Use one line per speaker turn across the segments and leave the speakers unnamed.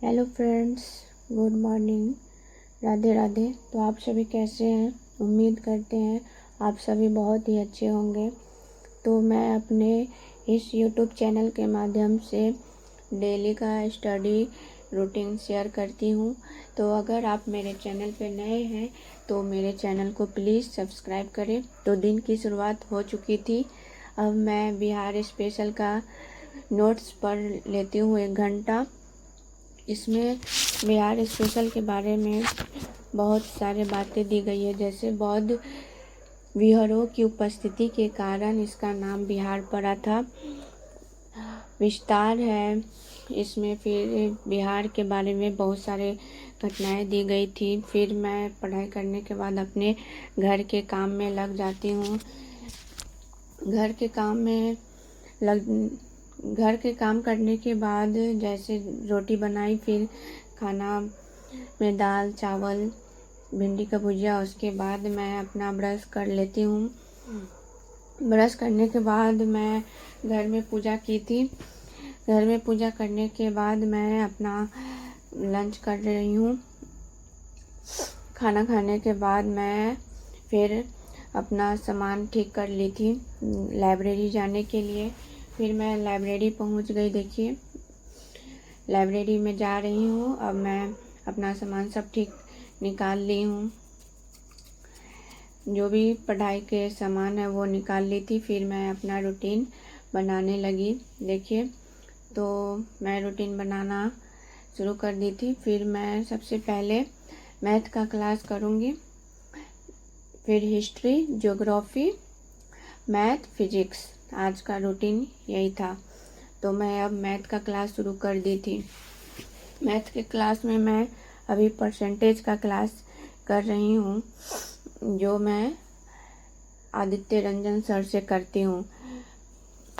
Hello friends, good morning, Radhe Radhe. तो आप सभी कैसे हैं? उम्मीद करते हैं आप सभी बहुत ही अच्छे होंगे। तो मैं अपने इस यूट्यूब चैनल के माध्यम से डेली का स्टडी रूटीन शेयर करती हूँ। तो अगर आप मेरे चैनल पे नए हैं तो मेरे चैनल को प्लीज़ सब्सक्राइब करें। तो दिन की शुरुआत हो चुकी थी। अब मैं बिहार स्पेशल का नोट्स पढ़ लेती हूँ 1 घंटा। इसमें बिहार स्पेशल के बारे में बहुत सारे बातें दी गई है, जैसे बौद्ध विहारों की उपस्थिति के कारण इसका नाम बिहार पड़ा था। विस्तार है इसमें, फिर बिहार के बारे में बहुत सारे घटनाएं दी गई थी। फिर मैं पढ़ाई करने के बाद अपने घर के काम में लग जाती हूँ। घर के काम करने के बाद जैसे रोटी बनाई, फिर खाना में दाल चावल भिंडी का भुजिया, उसके बाद मैं अपना ब्रश कर लेती हूँ। ब्रश करने के बाद मैं घर में पूजा की थी। घर में पूजा करने के बाद मैं अपना लंच कर रही हूँ। खाना खाने के बाद मैं फिर अपना सामान ठीक कर ली थी लाइब्रेरी जाने के लिए। फिर मैं लाइब्रेरी पहुंच गई। देखिए, लाइब्रेरी में जा रही हूँ। अब मैं अपना सामान सब ठीक निकाल ली हूँ। जो भी पढ़ाई के सामान है वो निकाल ली थी। फिर मैं अपना रूटीन बनाने लगी। देखिए, तो मैं रूटीन बनाना शुरू कर दी थी। फिर मैं सबसे पहले मैथ का क्लास करूँगी, फिर हिस्ट्री, ज्योग्राफी, मैथ, फिजिक्स। आज का रूटीन यही था। तो मैं अब मैथ का क्लास शुरू कर दी थी। मैथ के क्लास में मैं अभी परसेंटेज का क्लास कर रही हूँ, जो मैं आदित्य रंजन सर से करती हूँ।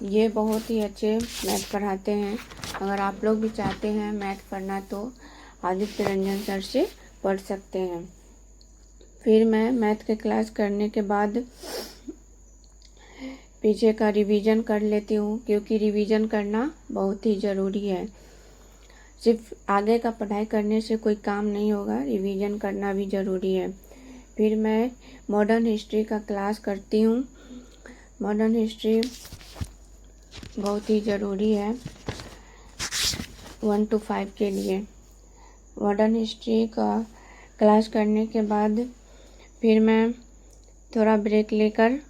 ये बहुत ही अच्छे मैथ पढ़ाते हैं। अगर आप लोग भी चाहते हैं मैथ पढ़ना तो आदित्य रंजन सर से पढ़ सकते हैं। फिर मैं मैथ के क्लास करने के बाद पीछे का रिवीजन कर लेती हूँ, क्योंकि रिवीजन करना बहुत ही ज़रूरी है। सिर्फ आगे का पढ़ाई करने से कोई काम नहीं होगा, रिवीजन करना भी ज़रूरी है। फिर मैं मॉडर्न हिस्ट्री का क्लास करती हूँ। मॉडर्न हिस्ट्री बहुत ही ज़रूरी है 1 to 5 के लिए। मॉडर्न हिस्ट्री का क्लास करने के बाद फिर मैं थोड़ा ब्रेक लेकर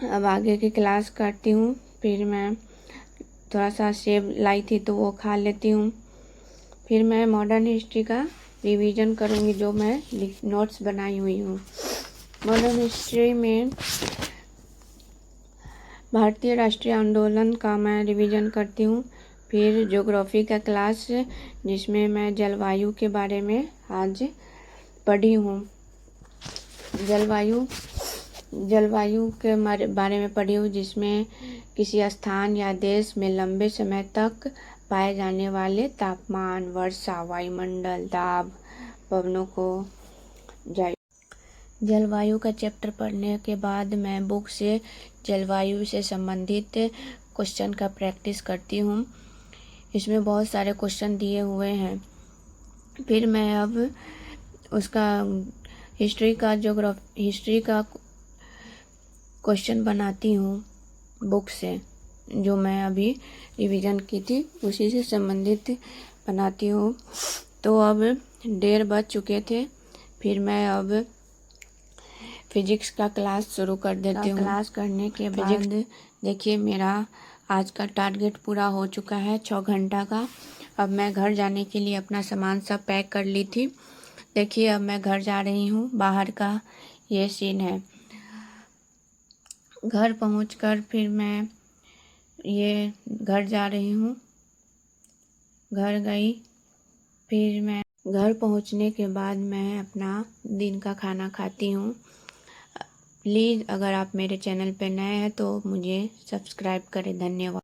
अब आगे की क्लास करती हूँ। फिर मैं थोड़ा सा सेब लाई थी तो वो खा लेती हूँ। फिर मैं मॉडर्न हिस्ट्री का रिवीजन करूँगी, जो मैं नोट्स बनाई हुई हूँ। मॉडर्न हिस्ट्री में भारतीय राष्ट्रीय आंदोलन का मैं रिवीजन करती हूँ। फिर ज्योग्राफी का क्लास, जिसमें मैं जलवायु के बारे में आज पढ़ी हूँ। जलवायु के बारे में पढ़ी हूँ, जिसमें किसी स्थान या देश में लंबे समय तक पाए जाने वाले तापमान, वर्षा, वायुमंडल, दाब, पवनों को जलवायु का चैप्टर पढ़ने के बाद मैं बुक से जलवायु से संबंधित क्वेश्चन का प्रैक्टिस करती हूँ। इसमें बहुत सारे क्वेश्चन दिए हुए हैं। फिर मैं अब उसका हिस्ट्री का क्वेश्चन बनाती हूँ बुक से, जो मैं अभी रिवीजन की थी उसी से संबंधित बनाती हूँ। तो अब 1:30 बज चुके थे। फिर मैं अब फिजिक्स का क्लास शुरू कर देती हूँ। क्लास करने के बाद देखिए, मेरा आज का टारगेट पूरा हो चुका है 6 घंटा का। अब मैं घर जाने के लिए अपना सामान सब पैक कर ली थी। देखिए, अब मैं घर जा रही हूँ। बाहर का ये सीन है। घर पहुँचकर फिर मैं ये घर जा रही हूँ। घर गई। फिर मैं घर पहुँचने के बाद मैं अपना दिन का खाना खाती हूँ। प्लीज़, अगर आप मेरे चैनल पर नए हैं तो मुझे सब्सक्राइब करें। धन्यवाद।